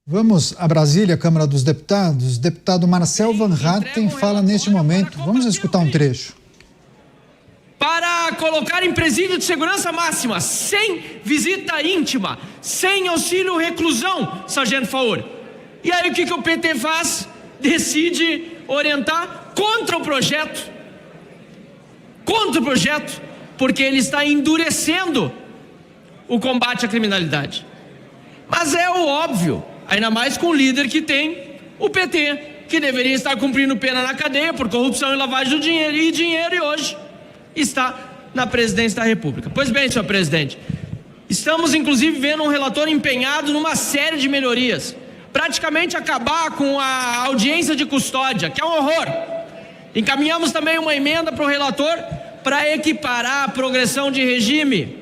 Vamos a Brasília, Câmara dos Deputados. Deputado Marcel Van Hatten fala neste momento. Vamos escutar um trecho. Para colocar em presídio de segurança máxima, sem visita íntima, sem auxílio reclusão, Sargento Faur. E aí o que o PT faz? Decide orientar contra o projeto. Contra o projeto, porque ele está endurecendo o combate à criminalidade. Mas é o óbvio, ainda mais com o líder que tem o PT, que deveria estar cumprindo pena na cadeia por corrupção e lavagem de dinheiro e hoje está na presidência da República. Pois bem, senhor presidente, estamos inclusive vendo um relator empenhado numa série de melhorias, praticamente acabar com a audiência de custódia, que é um horror. Encaminhamos também uma emenda para o relator para equiparar a progressão de regime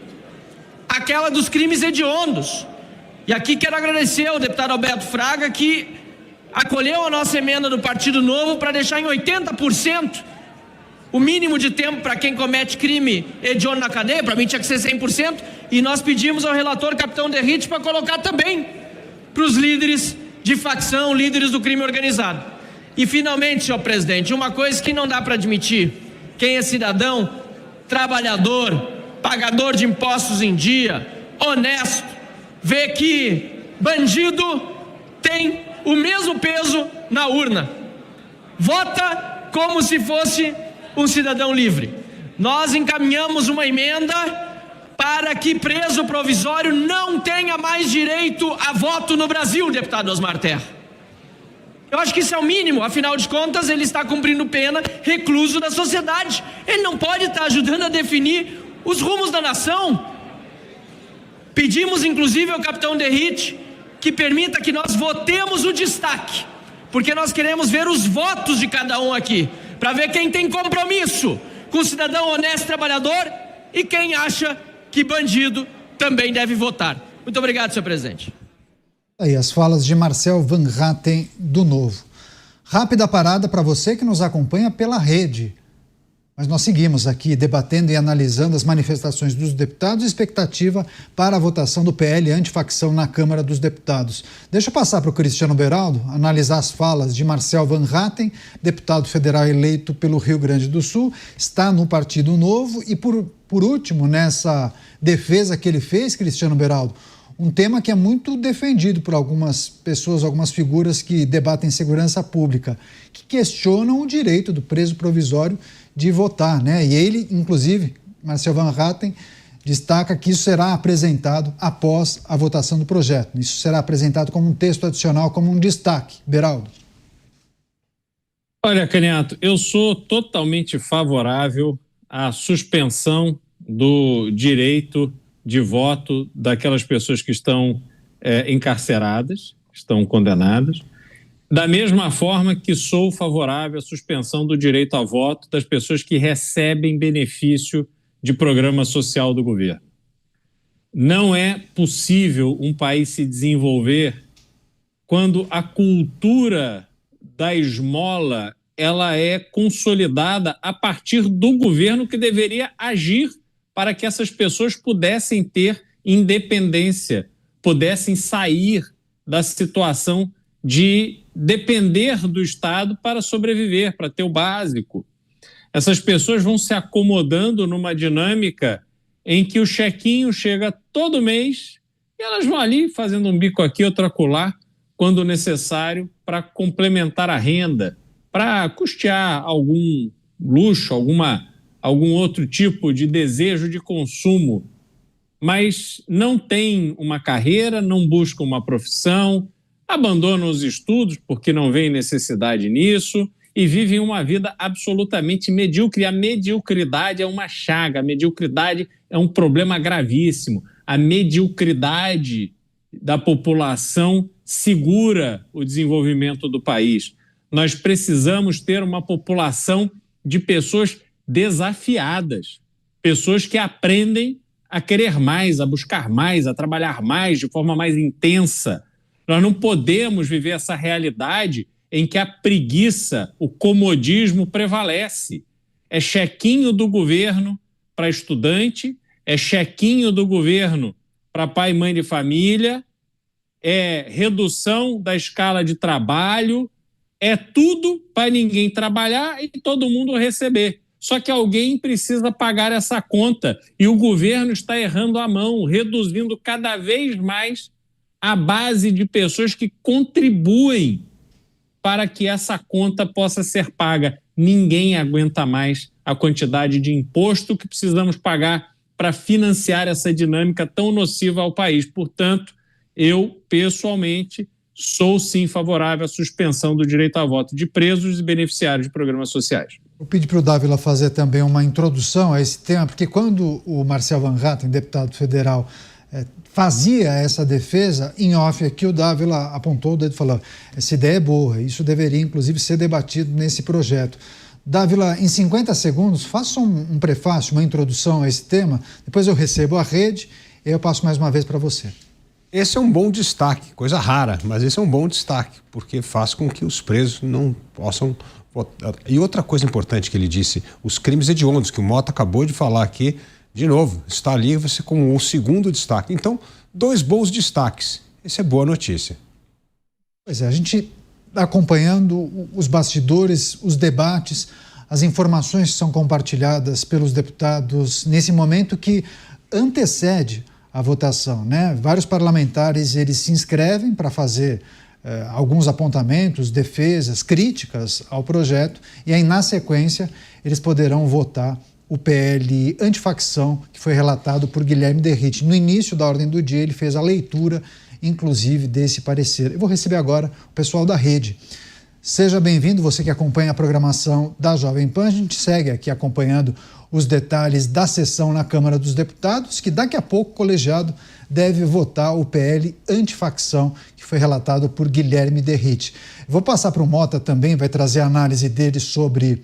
àquela dos crimes hediondos. E aqui quero agradecer ao deputado Alberto Fraga, que acolheu a nossa emenda do Partido Novo para deixar em 80% o mínimo de tempo para quem comete crime hediondo na cadeia. Para mim tinha que ser 100%, e nós pedimos ao relator Capitão Derrite para colocar também para os líderes de facção, líderes do crime organizado. E finalmente, senhor presidente, uma coisa que não dá para admitir: quem é cidadão, trabalhador, pagador de impostos em dia, honesto, vê que bandido tem o mesmo peso na urna, vota como se fosse um cidadão livre. Nós encaminhamos uma emenda para que preso provisório não tenha mais direito a voto no Brasil, deputado Osmar Terra. Eu acho que isso é o mínimo, afinal de contas ele está cumprindo pena, recluso da sociedade. Ele não pode estar ajudando a definir os rumos da nação. Pedimos inclusive ao capitão Derrite que permita que nós votemos o destaque, porque nós queremos ver os votos de cada um aqui, para ver quem tem compromisso com o cidadão honesto trabalhador e quem acha que bandido também deve votar. Muito obrigado, senhor presidente. Aí as falas de Marcel Van Hatten do Novo. Rápida parada para você que nos acompanha pela rede. Mas nós seguimos aqui debatendo e analisando as manifestações dos deputados e expectativa para a votação do PL antifacção na Câmara dos Deputados. Deixa eu passar para o Cristiano Beraldo analisar as falas de Marcel Van Hatten, deputado federal eleito pelo Rio Grande do Sul, está no Partido Novo e por último, nessa defesa que ele fez, Cristiano Beraldo, um tema que é muito defendido por algumas pessoas, algumas figuras que debatem segurança pública, que questionam o direito do preso provisório de votar, né? E ele, inclusive, Marcel Van Hatten, destaca que isso será apresentado após a votação do projeto. Isso será apresentado como um texto adicional, como um destaque. Beraldo. Olha, Caniato, eu sou totalmente favorável à suspensão do direito de voto daquelas pessoas que estão encarceradas, que estão condenadas, da mesma forma que sou favorável à suspensão do direito a voto das pessoas que recebem benefício de programa social do governo. Não é possível um país se desenvolver quando a cultura da esmola ela é consolidada a partir do governo, que deveria agir para que essas pessoas pudessem ter independência, pudessem sair da situação de depender do Estado para sobreviver, para ter o básico. Essas pessoas vão se acomodando numa dinâmica em que o chequinho chega todo mês e elas vão ali fazendo um bico aqui, outro acolá, quando necessário, para complementar a renda, para custear algum luxo, algum outro tipo de desejo de consumo, mas não tem uma carreira, não busca uma profissão, abandonam os estudos porque não vêem necessidade nisso e vivem uma vida absolutamente medíocre. A mediocridade é uma chaga, a mediocridade é um problema gravíssimo. A mediocridade da população segura o desenvolvimento do país. Nós precisamos ter uma população de pessoas desafiadas, pessoas que aprendem a querer mais, a buscar mais, a trabalhar mais, de forma mais intensa. Nós não podemos viver essa realidade em que a preguiça, o comodismo prevalece. É chequinho do governo para estudante, é chequinho do governo para pai e mãe de família, é redução da escala de trabalho, é tudo para ninguém trabalhar e todo mundo receber. Só que alguém precisa pagar essa conta e o governo está errando a mão, reduzindo cada vez mais a base de pessoas que contribuem para que essa conta possa ser paga. Ninguém aguenta mais a quantidade de imposto que precisamos pagar para financiar essa dinâmica tão nociva ao país. Portanto, eu, pessoalmente, sou sim favorável à suspensão do direito a voto de presos e beneficiários de programas sociais. Eu pedi para o Dávila fazer também uma introdução a esse tema, porque quando o Marcel Van Hatten, deputado federal, fazia essa defesa, em off aqui o Dávila apontou o dedo e falou: essa ideia é boa, isso deveria inclusive ser debatido nesse projeto. Dávila, em 50 segundos, faça um prefácio, uma introdução a esse tema, depois eu recebo a rede e eu passo mais uma vez para você. Esse é um bom destaque, coisa rara, mas esse é um bom destaque, porque faz com que os presos não possam votar. E outra coisa importante que ele disse, os crimes hediondos, que o Mota acabou de falar aqui, de novo, está ali você como o segundo destaque. Então, 2 bons destaques. Essa é boa notícia. Pois é, a gente está acompanhando os bastidores, os debates, as informações que são compartilhadas pelos deputados nesse momento que antecede a votação, né? Vários parlamentares, eles se inscrevem para fazer alguns apontamentos, defesas, críticas ao projeto e aí, na sequência, eles poderão votar o PL antifacção, que foi relatado por Guilherme Derrite. No início da ordem do dia, ele fez a leitura, inclusive, desse parecer. Eu vou receber agora o pessoal da rede. Seja bem-vindo, você que acompanha a programação da Jovem Pan. A gente segue aqui acompanhando os detalhes da sessão na Câmara dos Deputados, que daqui a pouco o colegiado deve votar o PL antifacção, que foi relatado por Guilherme Derrite. Vou passar para o Mota também, vai trazer a análise dele sobre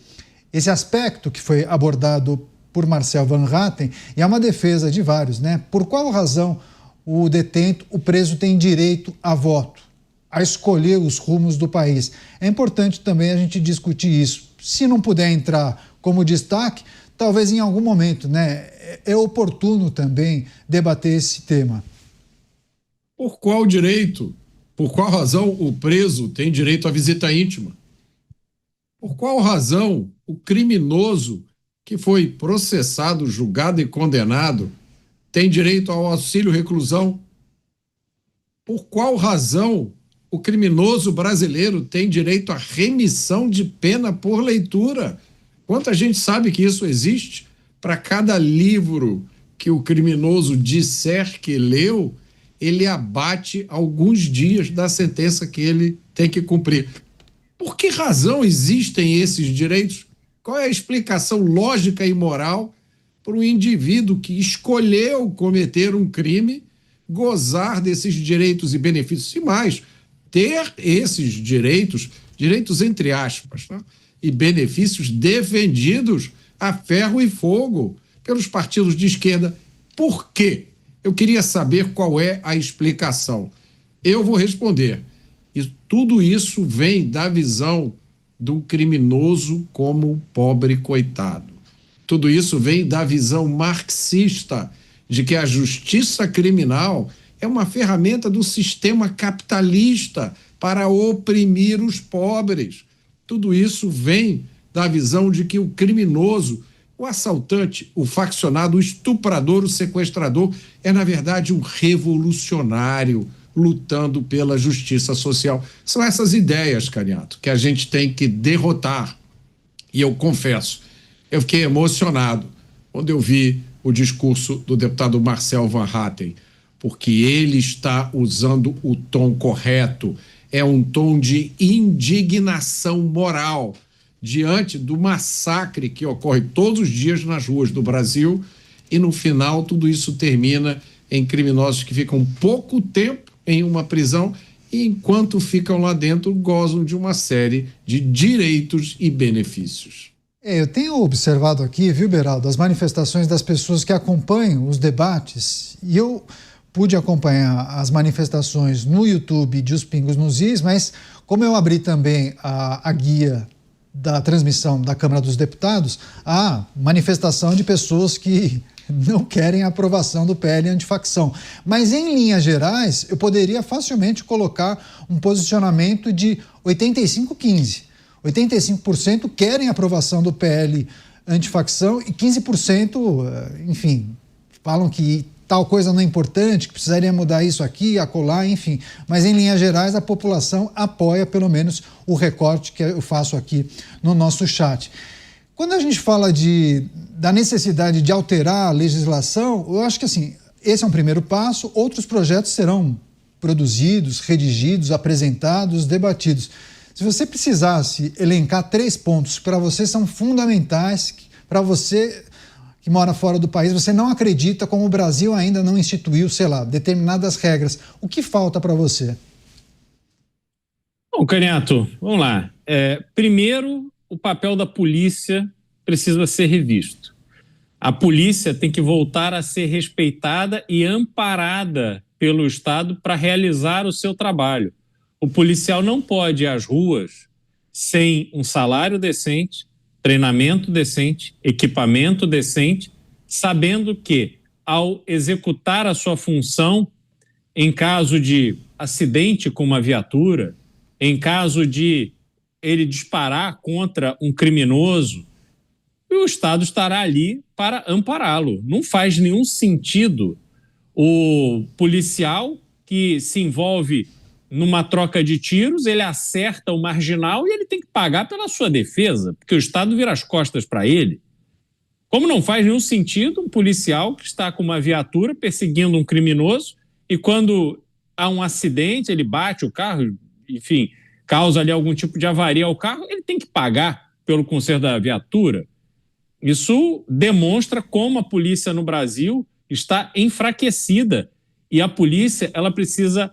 esse aspecto que foi abordado por Marcel Van Hatten, e é uma defesa de vários, né? Por qual razão o detento, o preso, tem direito a voto, a escolher os rumos do país? É importante também a gente discutir isso. Se não puder entrar como destaque, talvez em algum momento, né? É oportuno também debater esse tema. Por qual direito, por qual razão o preso tem direito à visita íntima? Por qual razão o criminoso que foi processado, julgado e condenado tem direito ao auxílio reclusão? Por qual razão o criminoso brasileiro tem direito à remissão de pena por leitura? Quanta gente sabe que isso existe? Para cada livro que o criminoso disser que leu, ele abate alguns dias da sentença que ele tem que cumprir. Por que razão existem esses direitos? Qual é a explicação lógica e moral para um indivíduo que escolheu cometer um crime gozar desses direitos e benefícios? E mais, ter esses direitos entre aspas, tá? E benefícios defendidos a ferro e fogo pelos partidos de esquerda. Por quê? Eu queria saber qual é a explicação. Eu vou responder. E tudo isso vem da visão do criminoso como pobre coitado. Tudo isso vem da visão marxista de que a justiça criminal é uma ferramenta do sistema capitalista para oprimir os pobres. Tudo isso vem da visão de que o criminoso, o assaltante, o faccionado, o estuprador, o sequestrador, é, na verdade, um revolucionário lutando pela justiça social. São essas ideias, Caniato, que a gente tem que derrotar. E eu confesso, eu fiquei emocionado quando eu vi o discurso do deputado Marcel Van Hatten, porque ele está usando o tom correto. É um tom de indignação moral diante do massacre que ocorre todos os dias nas ruas do Brasil, e no final tudo isso termina em criminosos que ficam pouco tempo em uma prisão e, enquanto ficam lá dentro, gozam de uma série de direitos e benefícios. Eu tenho observado aqui, viu, Beraldo, as manifestações das pessoas que acompanham os debates, e eu pude acompanhar as manifestações no YouTube de Os Pingos nos Is, mas como eu abri também a guia da transmissão da Câmara dos Deputados, há manifestação de pessoas que não querem a aprovação do PL antifacção. Mas, em linhas gerais, eu poderia facilmente colocar um posicionamento de 85-15. 85% querem a aprovação do PL antifacção e 15%, enfim, falam que tal coisa não é importante, que precisaria mudar isso aqui, acolá, enfim. Mas, em linhas gerais, a população apoia, pelo menos, o recorte que eu faço aqui no nosso chat. Quando a gente fala da necessidade de alterar a legislação, eu acho que, assim, esse é um primeiro passo. Outros projetos serão produzidos, redigidos, apresentados, debatidos. Se você precisasse elencar 3 pontos que para você são fundamentais, para você que mora fora do país, você não acredita como o Brasil ainda não instituiu, sei lá, determinadas regras. O que falta para você? Bom, Caniato, vamos lá. Primeiro, o papel da polícia precisa ser revisto. A polícia tem que voltar a ser respeitada e amparada pelo Estado para realizar o seu trabalho. O policial não pode ir às ruas sem um salário decente, treinamento decente, equipamento decente, sabendo que, ao executar a sua função, em caso de acidente com uma viatura, em caso de ele disparar contra um criminoso, o Estado estará ali para ampará-lo. Não faz nenhum sentido o policial que se envolve numa troca de tiros, ele acerta o marginal e ele tem que pagar pela sua defesa, porque o Estado vira as costas para ele. Como não faz nenhum sentido um policial que está com uma viatura perseguindo um criminoso e quando há um acidente, ele bate o carro, enfim, causa ali algum tipo de avaria ao carro, ele tem que pagar pelo conserto da viatura. Isso demonstra como a polícia no Brasil está enfraquecida e a polícia, ela precisa,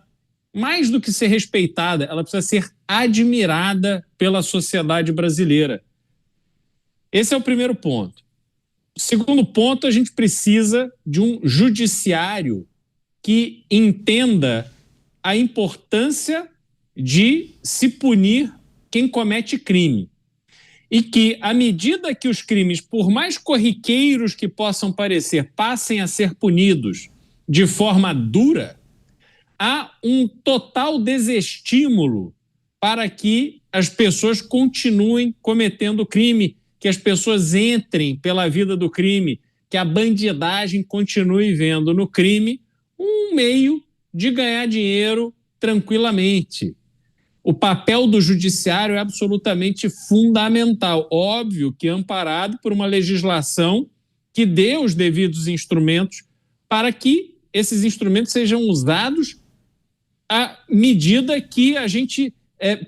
mais do que ser respeitada, ela precisa ser admirada pela sociedade brasileira. Esse é o primeiro ponto. O segundo ponto, a gente precisa de um judiciário que entenda a importância de se punir quem comete crime. E que, à medida que os crimes, por mais corriqueiros que possam parecer, passem a ser punidos de forma dura, há um total desestímulo para que as pessoas continuem cometendo crime, que as pessoas entrem pela vida do crime, que a bandidagem continue vendo no crime um meio de ganhar dinheiro tranquilamente. O papel do judiciário é absolutamente fundamental. Óbvio que amparado por uma legislação que dê os devidos instrumentos para que esses instrumentos sejam usados à medida que a gente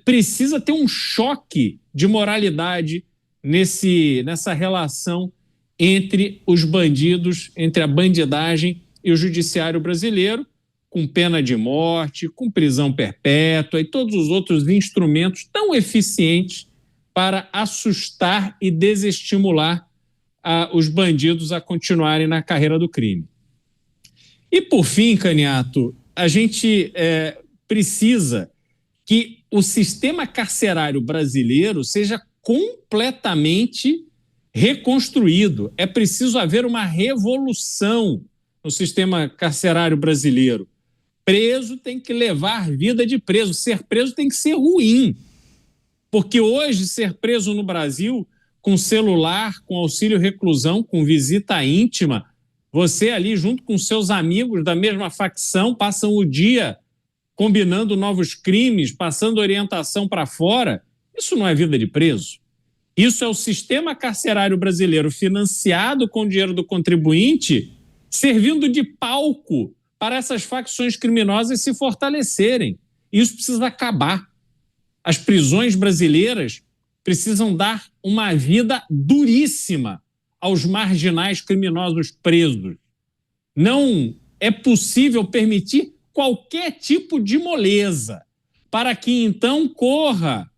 precisa ter um choque de moralidade nessa relação entre os bandidos, entre a bandidagem e o judiciário brasileiro, com pena de morte, com prisão perpétua e todos os outros instrumentos tão eficientes para assustar e desestimular os bandidos a continuarem na carreira do crime. E, por fim, Caniato, a gente precisa que o sistema carcerário brasileiro seja completamente reconstruído. É preciso haver uma revolução no sistema carcerário brasileiro. Preso tem que levar vida de preso. Ser preso tem que ser ruim. Porque hoje, ser preso no Brasil, com celular, com auxílio reclusão, com visita íntima, você ali junto com seus amigos da mesma facção passam o dia combinando novos crimes, passando orientação para fora. Isso não é vida de preso. Isso é o sistema carcerário brasileiro financiado com o dinheiro do contribuinte, servindo de palco para essas facções criminosas se fortalecerem. Isso precisa acabar. As prisões brasileiras precisam dar uma vida duríssima aos marginais criminosos presos. Não é possível permitir qualquer tipo de moleza para que então corra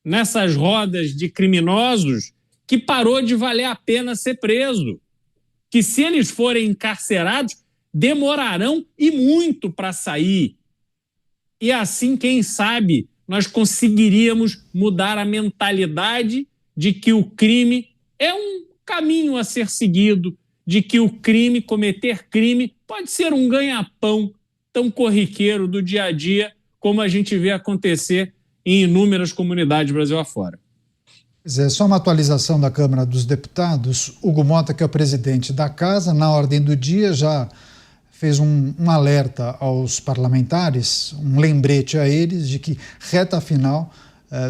nessas rodas de criminosos que parou de valer a pena ser preso. Que se eles forem encarcerados, demorarão e muito para sair. E assim, quem sabe, nós conseguiríamos mudar a mentalidade de que o crime é um caminho a ser seguido, de que o crime, cometer crime, pode ser um ganha-pão tão corriqueiro do dia a dia como a gente vê acontecer em inúmeras comunidades Brasil afora. Pois é, só uma atualização da Câmara dos Deputados. Hugo Mota, que é o presidente da Casa, na ordem do dia já fez um alerta aos parlamentares, um lembrete a eles de que reta final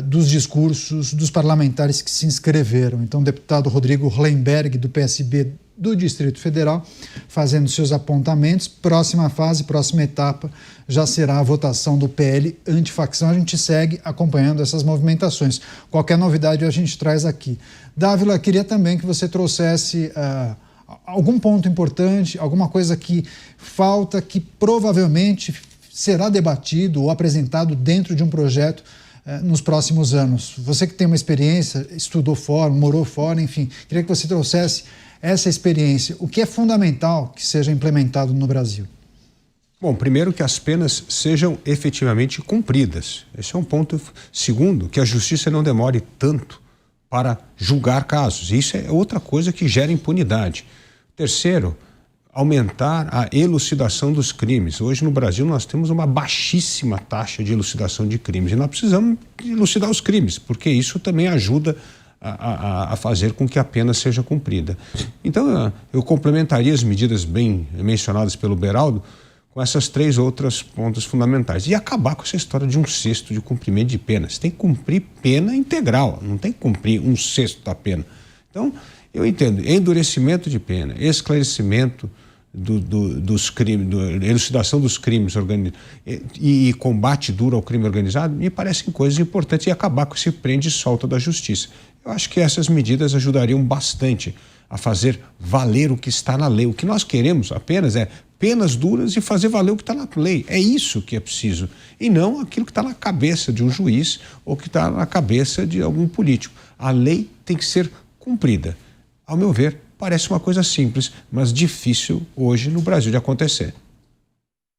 dos discursos dos parlamentares que se inscreveram. Então, o deputado Rodrigo Hollenberg, do PSB do Distrito Federal, fazendo seus apontamentos. Próxima fase, próxima etapa, já será a votação do PL antifacção. A gente segue acompanhando essas movimentações. Qualquer novidade a gente traz aqui. Dávila, queria também que você trouxesse algum ponto importante, alguma coisa que falta, que provavelmente será debatido ou apresentado dentro de um projeto nos próximos anos. Você que tem uma experiência, estudou fora, morou fora, enfim, queria que você trouxesse essa experiência. O que é fundamental que seja implementado no Brasil? Bom, primeiro que as penas sejam efetivamente cumpridas. Esse é um ponto. Segundo, que a justiça não demore tanto para julgar casos. Isso é outra coisa que gera impunidade. Terceiro, aumentar a elucidação dos crimes. Hoje no Brasil nós temos uma baixíssima taxa de elucidação de crimes e nós precisamos elucidar os crimes, porque isso também ajuda a fazer com que a pena seja cumprida. Então eu complementaria as medidas bem mencionadas pelo Beraldo com essas 3 outras pontos fundamentais e acabar com essa história de 1/6 de cumprimento de pena. Você tem que cumprir pena integral, não tem que cumprir 1/6 da pena. Então, eu entendo, endurecimento de pena, esclarecimento dos crimes, elucidação dos crimes e combate duro ao crime organizado, me parecem coisas importantes, e acabar com esse prende e solta da justiça. Eu acho que essas medidas ajudariam bastante a fazer valer o que está na lei. O que nós queremos apenas é penas duras e fazer valer o que está na lei. É isso que é preciso, e não aquilo que está na cabeça de um juiz ou que está na cabeça de algum político. A lei tem que ser cumprida. Ao meu ver, parece uma coisa simples, mas difícil hoje no Brasil de acontecer.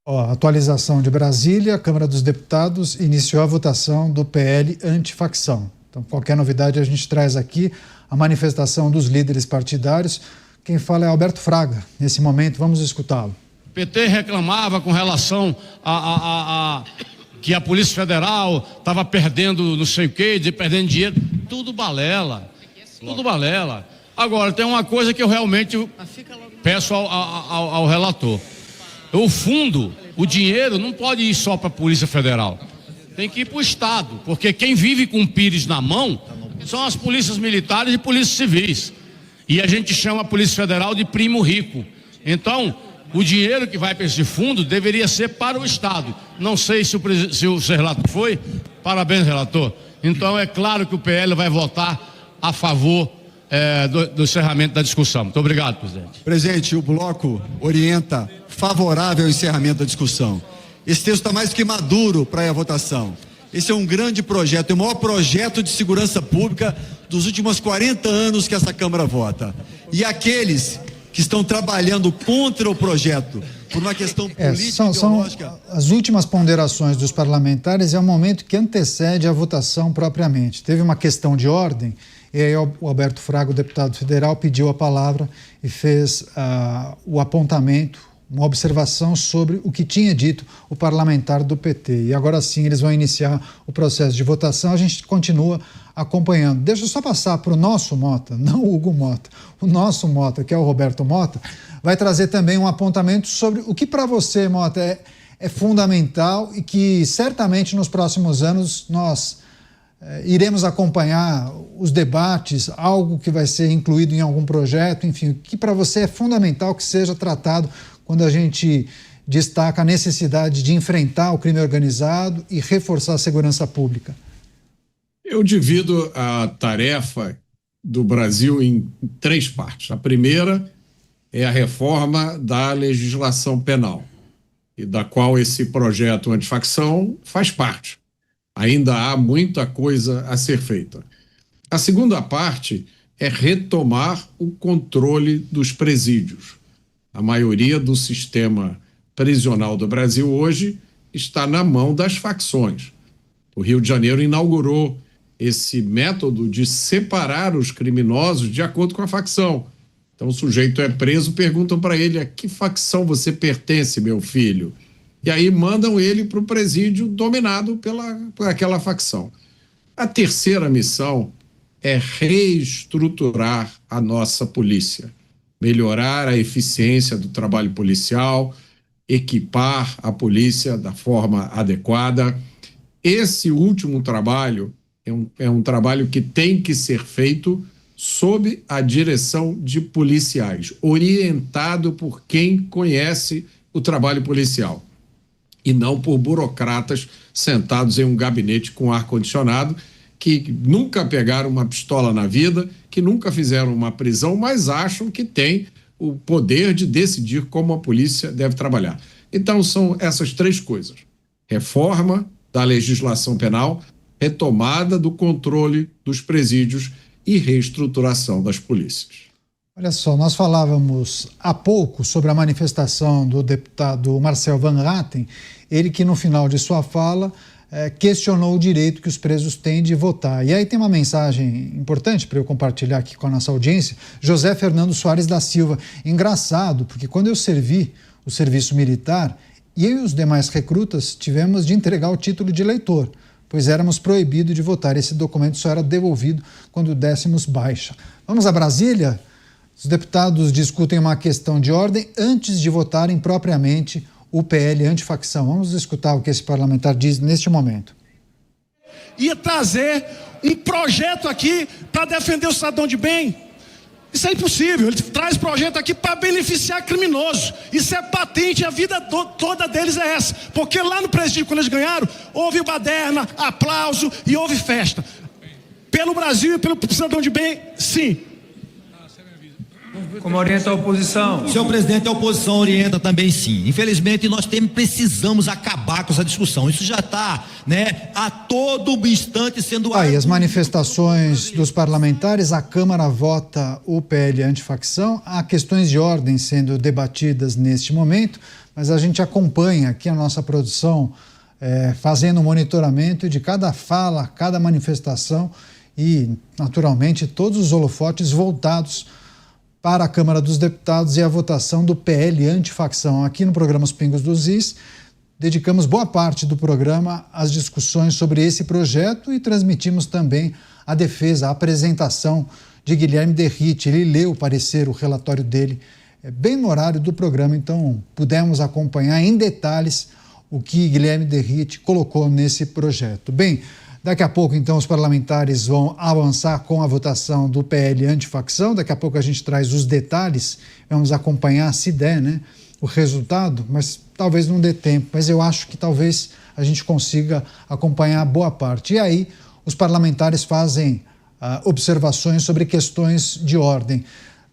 Atualização de Brasília, a Câmara dos Deputados iniciou a votação do PL antifacção. Então, qualquer novidade a gente traz aqui, a manifestação dos líderes partidários. Quem fala é Alberto Fraga. Nesse momento, vamos escutá-lo. O PT reclamava com relação a que a Polícia Federal estava perdendo não sei o quê, perdendo dinheiro. Tudo balela. Tudo balela. Agora, tem uma coisa que eu realmente peço ao relator. O fundo, o dinheiro não pode ir só para a Polícia Federal. Tem que ir para o Estado, porque quem vive com o pires na mão são as polícias militares e polícias civis. E a gente chama a Polícia Federal de primo rico. Então, o dinheiro que vai para esse fundo deveria ser para o Estado. Não sei se o relator foi. Parabéns, relator. Então, é claro que o PL vai votar a favor do encerramento da discussão. Muito obrigado, presidente. Presidente, o bloco orienta favorável ao encerramento da discussão. Esse texto está mais que maduro para a votação. Esse é um grande projeto, é o maior projeto de segurança pública dos últimos 40 anos que essa Câmara vota. E aqueles que estão trabalhando contra o projeto por uma questão política ideológica... São as últimas ponderações dos parlamentares, é o momento que antecede a votação propriamente. Teve uma questão de ordem, e aí o Alberto Fraga, o deputado federal, pediu a palavra e fez o apontamento, uma observação sobre o que tinha dito o parlamentar do PT. E agora sim eles vão iniciar o processo de votação, a gente continua acompanhando. Deixa eu só passar para o nosso Mota, não o Hugo Mota, o nosso Mota, que é o Roberto Mota, vai trazer também um apontamento sobre o que para você, Mota, é fundamental e que certamente nos próximos anos nós iremos acompanhar os debates, algo que vai ser incluído em algum projeto, enfim, o que para você é fundamental que seja tratado quando a gente destaca a necessidade de enfrentar o crime organizado e reforçar a segurança pública. Eu divido a tarefa do Brasil em 3 partes. A primeira é a reforma da legislação penal, e da qual esse projeto antifacção faz parte. Ainda há muita coisa a ser feita. A segunda parte é retomar o controle dos presídios. A maioria do sistema prisional do Brasil hoje está na mão das facções. O Rio de Janeiro inaugurou esse método de separar os criminosos de acordo com a facção. Então o sujeito é preso, perguntam para ele: a que facção você pertence, meu filho? E aí mandam ele para o presídio dominado por aquela facção. A terceira missão é reestruturar a nossa polícia, melhorar a eficiência do trabalho policial, equipar a polícia da forma adequada. Esse último trabalho é um trabalho que tem que ser feito sob a direção de policiais, orientado por quem conhece o trabalho policial, e não por burocratas sentados em um gabinete com ar-condicionado, que nunca pegaram uma pistola na vida, que nunca fizeram uma prisão, mas acham que têm o poder de decidir como a polícia deve trabalhar. Então são essas três coisas: reforma da legislação penal, retomada do controle dos presídios e reestruturação das polícias. Olha só, nós falávamos há pouco sobre a manifestação do deputado Marcel Van Hatten, ele que no final de sua fala questionou o direito que os presos têm de votar. E aí tem uma mensagem importante para eu compartilhar aqui com a nossa audiência. José Fernando Soares da Silva. Engraçado, porque quando eu servi o serviço militar, eu e os demais recrutas tivemos de entregar o título de eleitor, pois éramos proibidos de votar. Esse documento só era devolvido quando dessemos baixa. Vamos a Brasília? Os deputados discutem uma questão de ordem antes de votarem propriamente o PL antifacção. Vamos escutar o que esse parlamentar diz neste momento. Ia trazer um projeto aqui para defender o cidadão de bem. Isso é impossível. Ele traz projeto aqui para beneficiar criminosos. Isso é patente, a vida toda deles é essa. Porque lá no presídio, quando eles ganharam, houve baderna, aplauso e houve festa. Pelo Brasil e pelo cidadão de bem, sim. Como orienta a oposição? Senhor presidente, a oposição orienta também sim. Infelizmente, nós precisamos acabar com essa discussão. Isso já está, a todo instante sendo... Aí, as manifestações dos parlamentares, a Câmara vota o PL antifacção. Há questões de ordem sendo debatidas neste momento, mas a gente acompanha aqui a nossa produção fazendo o monitoramento de cada fala, cada manifestação e, naturalmente, todos os holofotes voltados para a Câmara dos Deputados e a votação do PL antifacção. Aqui no programa Os Pingos dos Is, dedicamos boa parte do programa às discussões sobre esse projeto e transmitimos também a defesa, a apresentação de Guilherme Derrite. Ele leu o parecer, o relatório dele, bem no horário do programa, então pudemos acompanhar em detalhes o que Guilherme Derrite colocou nesse projeto. Bem, daqui a pouco, então, os parlamentares vão avançar com a votação do PL antifacção. Daqui a pouco a gente traz os detalhes, vamos acompanhar, se der, o resultado, mas talvez não dê tempo. Mas eu acho que talvez a gente consiga acompanhar boa parte. E aí, os parlamentares fazem observações sobre questões de ordem.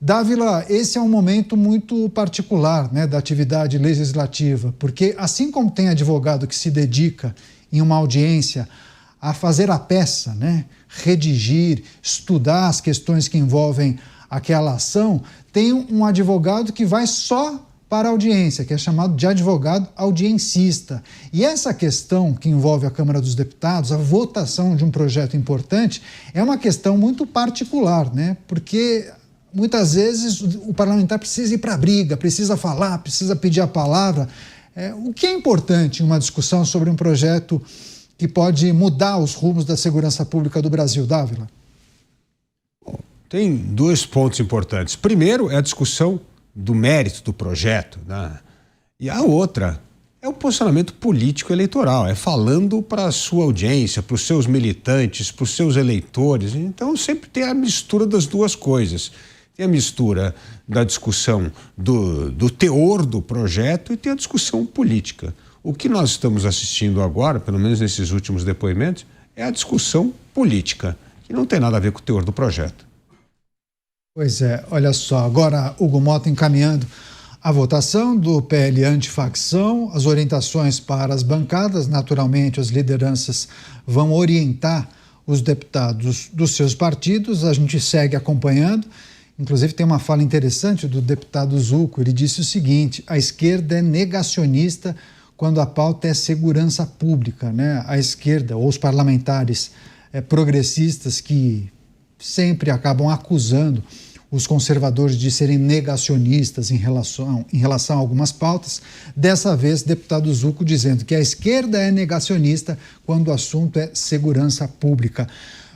Dávila, esse é um momento muito particular, da atividade legislativa, porque assim como tem advogado que se dedica em uma audiência a fazer a peça, redigir, estudar as questões que envolvem aquela ação, tem um advogado que vai só para a audiência, que é chamado de advogado audiencista. E essa questão que envolve a Câmara dos Deputados, a votação de um projeto importante, é uma questão muito particular, porque muitas vezes o parlamentar precisa ir para a briga, precisa falar, precisa pedir a palavra. O que é importante em uma discussão sobre um projeto que pode mudar os rumos da segurança pública do Brasil, Dávila? Tem dois pontos importantes. Primeiro é a discussão do mérito do projeto, e a outra é o posicionamento político eleitoral, é falando para a sua audiência, para os seus militantes, para os seus eleitores. Então sempre tem a mistura das duas coisas. Tem a mistura da discussão do teor do projeto e tem a discussão política. O que nós estamos assistindo agora, pelo menos nesses últimos depoimentos, é a discussão política, que não tem nada a ver com o teor do projeto. Pois é, olha só, agora Hugo Mota encaminhando a votação do PL antifacção, as orientações para as bancadas, naturalmente as lideranças vão orientar os deputados dos seus partidos, a gente segue acompanhando. Inclusive tem uma fala interessante do deputado Zucco, ele disse o seguinte: a esquerda é negacionista quando a pauta é segurança pública, A esquerda, ou os parlamentares progressistas que sempre acabam acusando os conservadores de serem negacionistas em relação a algumas pautas. Dessa vez, deputado Zucco dizendo que a esquerda é negacionista quando o assunto é segurança pública.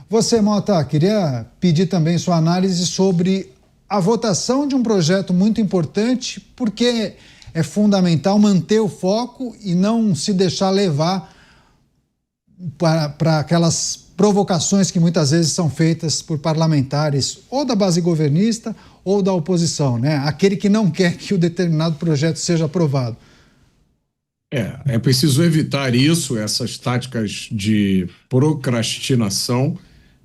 Você, Mota, queria pedir também sua análise sobre a votação de um projeto muito importante, porque é fundamental manter o foco e não se deixar levar para aquelas provocações que muitas vezes são feitas por parlamentares ou da base governista ou da oposição, né? Aquele que não quer que o determinado projeto seja aprovado. É preciso evitar isso, essas táticas de procrastinação,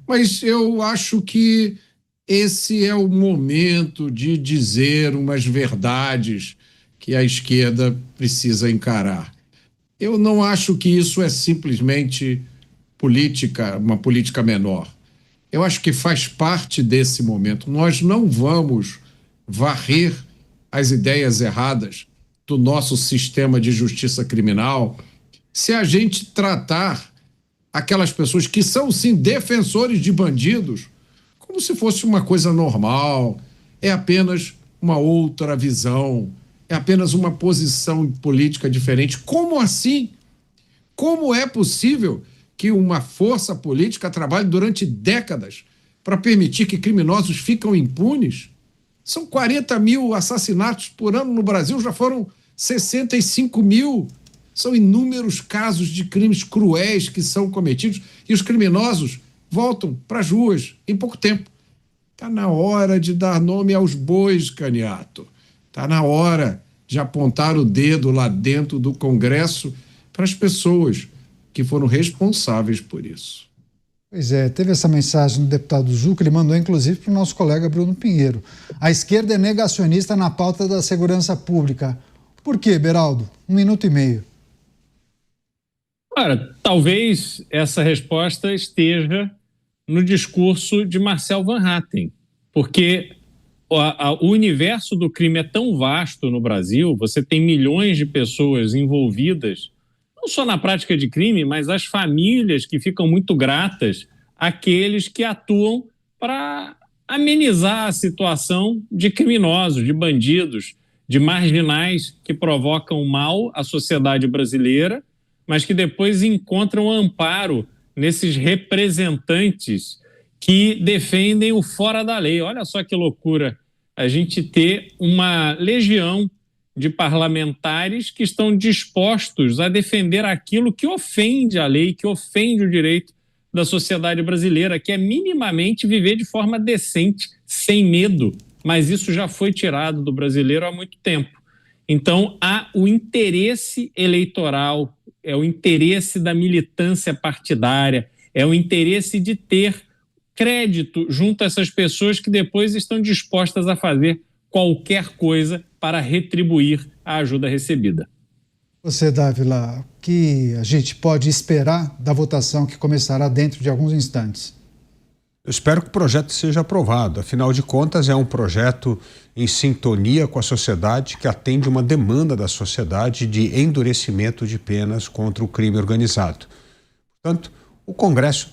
mas eu acho que esse é o momento de dizer umas verdades que a esquerda precisa encarar. Eu não acho que isso é simplesmente política, uma política menor. Eu acho que faz parte desse momento. Nós não vamos varrer as ideias erradas do nosso sistema de justiça criminal se a gente tratar aquelas pessoas que são, sim, defensores de bandidos como se fosse uma coisa normal, é apenas uma outra visão, é apenas uma posição política diferente. Como assim? Como é possível que uma força política trabalhe durante décadas para permitir que criminosos ficam impunes? São 40 mil assassinatos por ano no Brasil, já foram 65 mil. São inúmeros casos de crimes cruéis que são cometidos e os criminosos voltam para as ruas em pouco tempo. Está na hora de dar nome aos bois, Caniato. Está na hora de apontar o dedo lá dentro do Congresso para as pessoas que foram responsáveis por isso. Pois é, teve essa mensagem do deputado Zucco, ele mandou inclusive para o nosso colega Bruno Pinheiro. A esquerda é negacionista na pauta da segurança pública. Por quê, Beraldo? 1 minuto e meio. Ora, talvez essa resposta esteja no discurso de Marcel Van Hatten, porque o universo do crime é tão vasto no Brasil, você tem milhões de pessoas envolvidas, não só na prática de crime, mas as famílias que ficam muito gratas àqueles que atuam para amenizar a situação de criminosos, de bandidos, de marginais que provocam mal à sociedade brasileira, mas que depois encontram amparo nesses representantes que defendem o fora da lei. Olha só que loucura a gente ter uma legião de parlamentares que estão dispostos a defender aquilo que ofende a lei, que ofende o direito da sociedade brasileira, que é minimamente viver de forma decente, sem medo. Mas isso já foi tirado do brasileiro há muito tempo. Então, há o interesse eleitoral, é o interesse da militância partidária, é o interesse de ter crédito junto a essas pessoas que depois estão dispostas a fazer qualquer coisa para retribuir a ajuda recebida. Você, Dávila, o que a gente pode esperar da votação que começará dentro de alguns instantes? Eu espero que o projeto seja aprovado. Afinal de contas, é um projeto em sintonia com a sociedade, que atende uma demanda da sociedade de endurecimento de penas contra o crime organizado. Portanto, o Congresso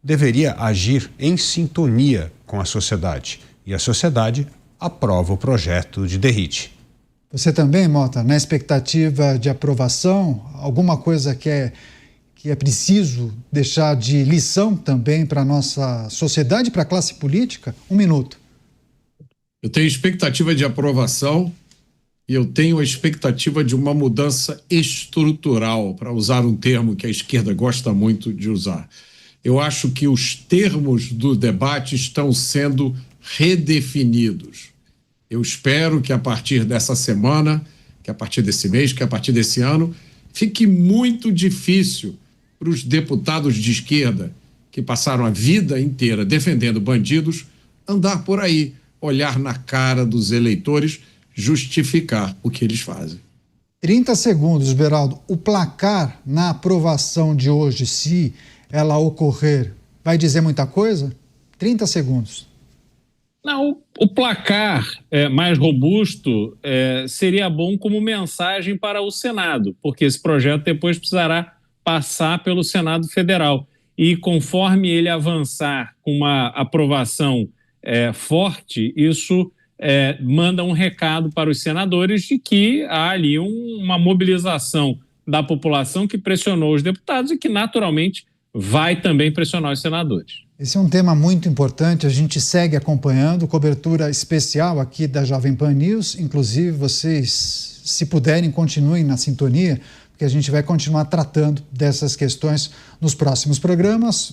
deveria agir em sintonia com a sociedade. E a sociedade aprova o projeto de derrite. Você também, Mota, na expectativa de aprovação, alguma coisa que é preciso deixar de lição também para a nossa sociedade, para a classe política? 1 minuto. Eu tenho expectativa de aprovação e eu tenho a expectativa de uma mudança estrutural, para usar um termo que a esquerda gosta muito de usar. Eu acho que os termos do debate estão sendo redefinidos. Eu espero que a partir dessa semana, que a partir desse mês, que a partir desse ano, fique muito difícil para os deputados de esquerda que passaram a vida inteira defendendo bandidos andar por aí, olhar na cara dos eleitores, justificar o que eles fazem. 30 segundos, Beraldo. O placar na aprovação de hoje, se ela ocorrer, vai dizer muita coisa? 30 segundos. Não, o placar mais robusto seria bom como mensagem para o Senado, porque esse projeto depois precisará passar pelo Senado Federal. E conforme ele avançar com uma aprovação forte, isso manda um recado para os senadores de que há ali uma mobilização da população que pressionou os deputados e que naturalmente vai também pressionar os senadores. Esse é um tema muito importante, a gente segue acompanhando, cobertura especial aqui da Jovem Pan News, inclusive vocês, se puderem, continuem na sintonia, porque a gente vai continuar tratando dessas questões nos próximos programas.